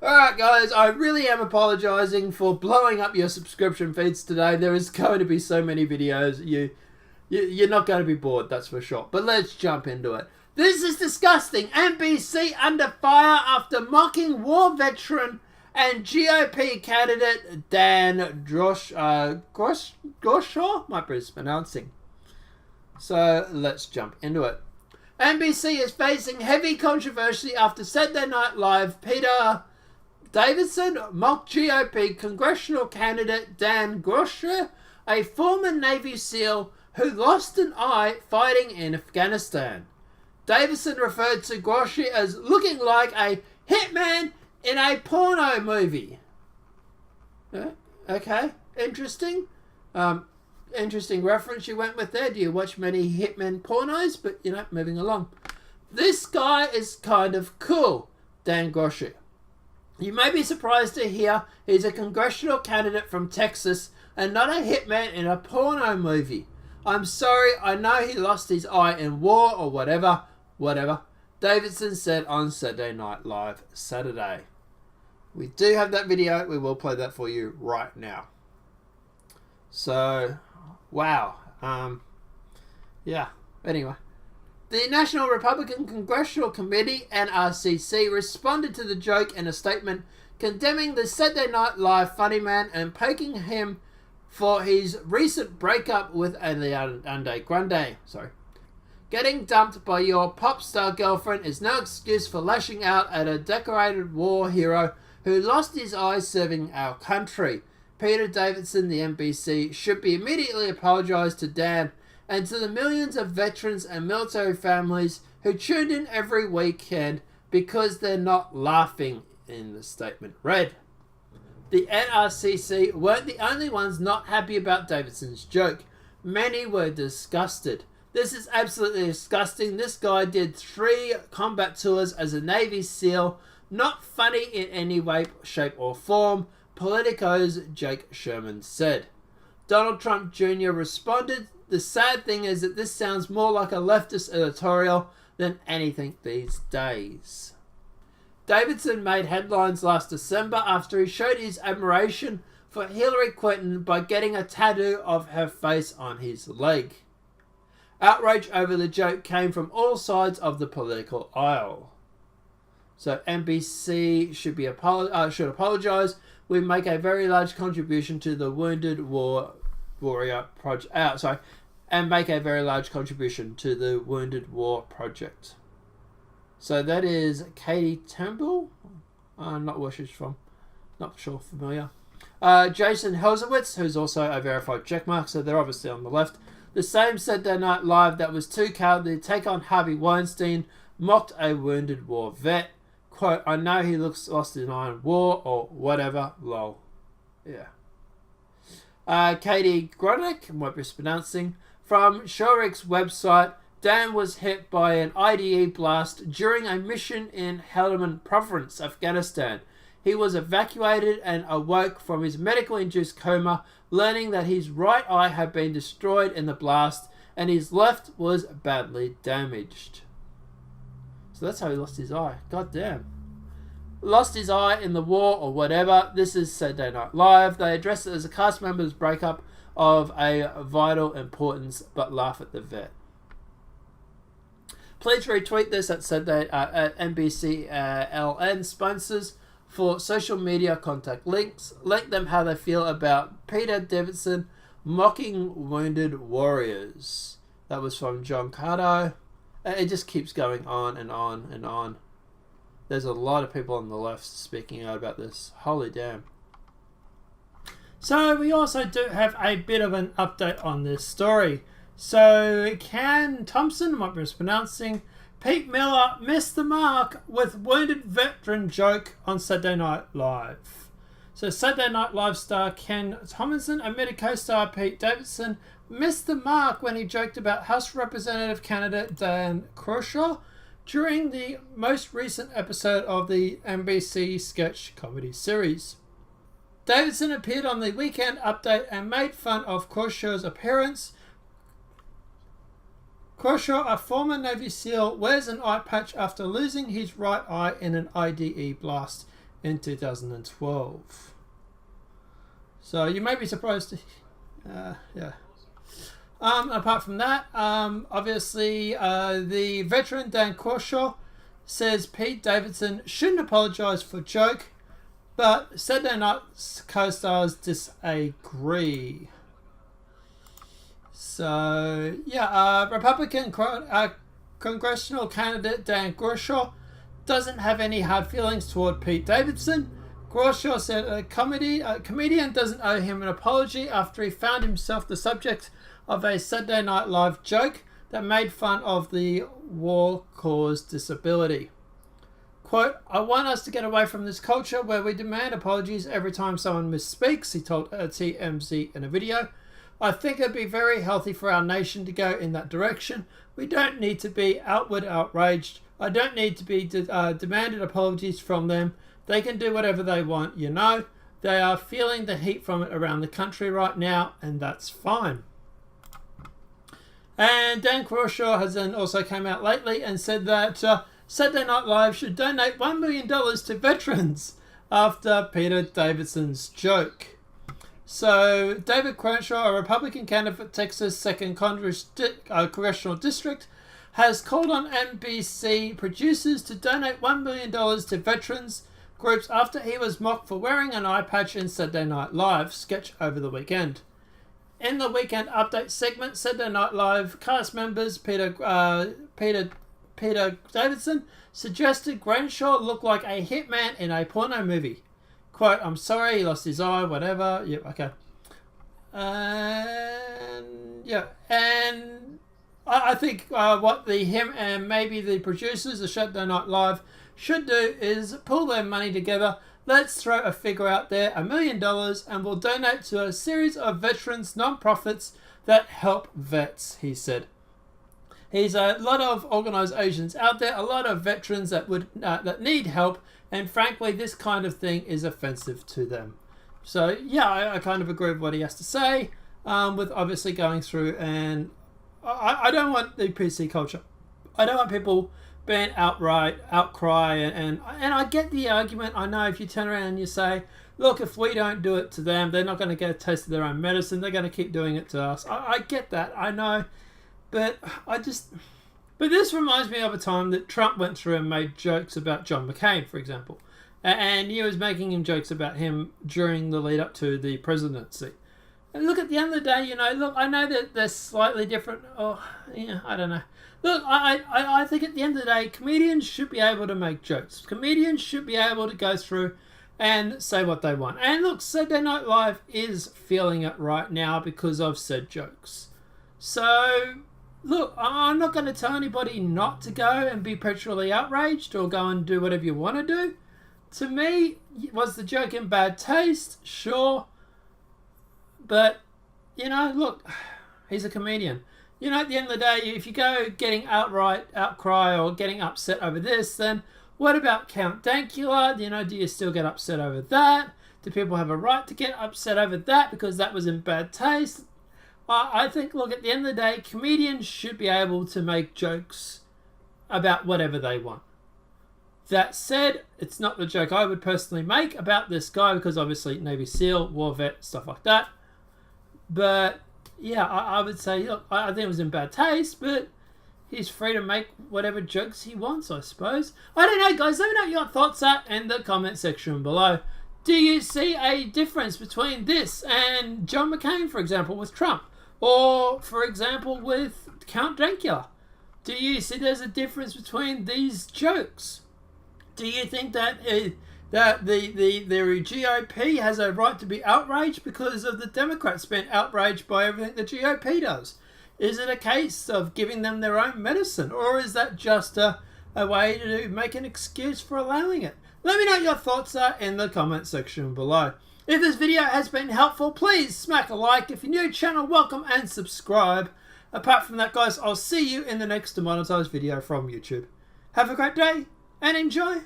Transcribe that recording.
Alright guys, I really am apologising for blowing up your subscription feeds today. There is going to be so many videos. You're not going to be bored, that's for sure. But let's jump into it. This is disgusting. NBC under fire after mocking war veteran and GOP candidate Dan Crenshaw, might be mispronouncing. So let's jump into it. NBC is facing heavy controversy after Saturday Night Live Peter Davidson mocked GOP congressional candidate Dan Crenshaw, a former Navy SEAL who lost an eye fighting in Afghanistan. Davidson referred to Crenshaw as looking like a hitman in a porno movie. Okay, interesting. Interesting reference you went with there. Do you watch many hitman pornos? But, you know, moving along. This guy is kind of cool, Dan Crenshaw. You may be surprised to hear he's a congressional candidate from Texas and not a hitman in a porno movie. I'm sorry, I know he lost his eye in war or whatever. Davidson said on Saturday Night Live Saturday. We do have that video. We will play that for you right now. So, wow. Yeah, anyway. The National Republican Congressional Committee, NRCC, responded to the joke in a statement condemning the Saturday Night Live funny man and poking him for his recent breakup with Ariana Grande. Getting dumped by your pop star girlfriend is no excuse for lashing out at a decorated war hero who lost his eyes serving our country. Peter Davidson, the NBC, should be immediately apologised to Dan and to the millions of veterans and military families who tuned in every weekend because they're not laughing, in the statement read. The NRCC weren't the only ones not happy about Davidson's joke. Many were disgusted. This is absolutely disgusting. This guy did 3 combat tours as a Navy SEAL. Not funny in any way, shape or form, Politico's Jake Sherman said. Donald Trump Jr. responded, "The sad thing is that this sounds more like a leftist editorial than anything these days." Davidson made headlines last December after he showed his admiration for Hillary Clinton by getting a tattoo of her face on his leg. Outrage over the joke came from all sides of the political aisle. So NBC should apologise. We make a very large contribution to the Wounded Warrior Project. And make a very large contribution to the Wounded War Project. So that is Katie Temple. I'm not where she's from. Not sure, familiar. Jason Helzowitz, who's also a verified checkmark, so they're obviously on the left. The same Saturday Night Live that was too cowardly to take on Harvey Weinstein mocked a wounded war vet. Quote, "I know he looks lost in iron war," or whatever, lol. Yeah. Katie Grodek, might be mispronouncing, from Shorik's website, Dan was hit by an IDE blast during a mission in Helmand Province, Afghanistan. He was evacuated and awoke from his medical-induced coma, learning that his right eye had been destroyed in the blast and his left was badly damaged. So that's how he lost his eye. God damn. Lost his eye in the war or whatever. This is Saturday Night Live. They address it as a cast member's breakup of a vital importance, but laugh at the vet. Please retweet this at Saturday at NBC LN sponsors for social media contact links. Link them how they feel about Peter Davidson mocking wounded warriors. That was from John Cardo. It just keeps going on and on and on. There's a lot of people on the left speaking out about this. Holy damn. So we also do have a bit of an update on this story. So Ken Thompson, might be mispronouncing, Pete Miller missed the mark with wounded veteran joke on Saturday Night Live. So Saturday Night Live star Ken Thompson admitted co-star Pete Davidson missed the mark when he joked about House Representative candidate Dan Crenshaw during the most recent episode of the NBC sketch comedy series. Davidson appeared on the Weekend Update and made fun of Crenshaw's appearance. Crenshaw, a former Navy SEAL, wears an eye patch after losing his right eye in an IDE blast in 2012. So you may be surprised. Yeah. Apart from that, obviously, the veteran Dan Crenshaw says Pete Davidson shouldn't apologise for joke, but Saturday Night's co-stars disagree. So, yeah, Republican congressional candidate Dan Crenshaw doesn't have any hard feelings toward Pete Davidson. Crenshaw said a comedian doesn't owe him an apology after he found himself the subject of a Saturday Night Live joke that made fun of the war-caused disability. Quote, I want us to get away from this culture where we demand apologies every time someone misspeaks, he told TMZ in a video. I think it'd be very healthy for our nation to go in that direction. We don't need to be outward outraged. I don't need to be demanded apologies from them. They can do whatever they want, you know. They are feeling the heat from it around the country right now, and that's fine. And Dan Crenshaw has then also come out lately and said that Saturday Night Live should donate $1 million to veterans after Peter Davidson's joke. So David Crenshaw, a Republican candidate for Texas' 2nd Congressional District, has called on NBC producers to donate $1 million to veterans groups after he was mocked for wearing an eye patch in Saturday Night Live sketch over the weekend. In the weekend update segment, Saturday Night Live cast members Peter Davidson suggested Crenshaw looked like a hitman in a porno movie. Quote, I'm sorry, he lost his eye, whatever. Yep, okay. And I think what him and maybe the producers of Saturday Night Live should do is pull their money together. Let's throw a figure out there, $1 million, and we'll donate to a series of veterans non-profits that help vets, he said. He's a lot of organisations out there, a lot of veterans that need help, and frankly, this kind of thing is offensive to them. So, yeah, I kind of agree with what he has to say, with obviously going through, and I don't want the PC culture. I don't want people being outcry, and I get the argument. I know if you turn around and you say, look, if we don't do it to them, they're not going to get a taste of their own medicine. They're going to keep doing it to us. I get that. I know. But this reminds me of a time that Trump went through and made jokes about John McCain, for example. And he was making him jokes about him during the lead up to the presidency. And look, at the end of the day, look, I know that they're slightly different. Oh, yeah, I don't know. Look, I think at the end of the day, comedians should be able to make jokes. Comedians should be able to go through and say what they want. And look, Saturday Night Live is feeling it right now because of said jokes. So, look, I'm not going to tell anybody not to go and be perpetually outraged or go and do whatever you want to do. To me, was the joke in bad taste? Sure. But, look, he's a comedian. At the end of the day, if you go getting outright outcry or getting upset over this, then what about Count Dankula? Do you still get upset over that? Do people have a right to get upset over that because that was in bad taste? I think, look, at the end of the day, comedians should be able to make jokes about whatever they want. That said, it's not the joke I would personally make about this guy because obviously Navy SEAL, war vet, stuff like that. But, yeah, I would say, look, I think it was in bad taste, but he's free to make whatever jokes he wants, I suppose. I don't know, guys. Let me know what your thoughts are in the comment section below. Do you see a difference between this and John McCain, for example, with Trump? Or, for example, with Count Dankula? Do you see there's a difference between these jokes? Do you think that that the GOP has a right to be outraged because of the Democrats being outraged by everything the GOP does? Is it a case of giving them their own medicine? Or is that just a way to make an excuse for allowing it? Let me know what your thoughts are in the comment section below. If this video has been helpful, please smack a like. If you're new to the channel, welcome and subscribe. Apart from that, guys, I'll see you in the next demonetized video from YouTube. Have a great day and enjoy.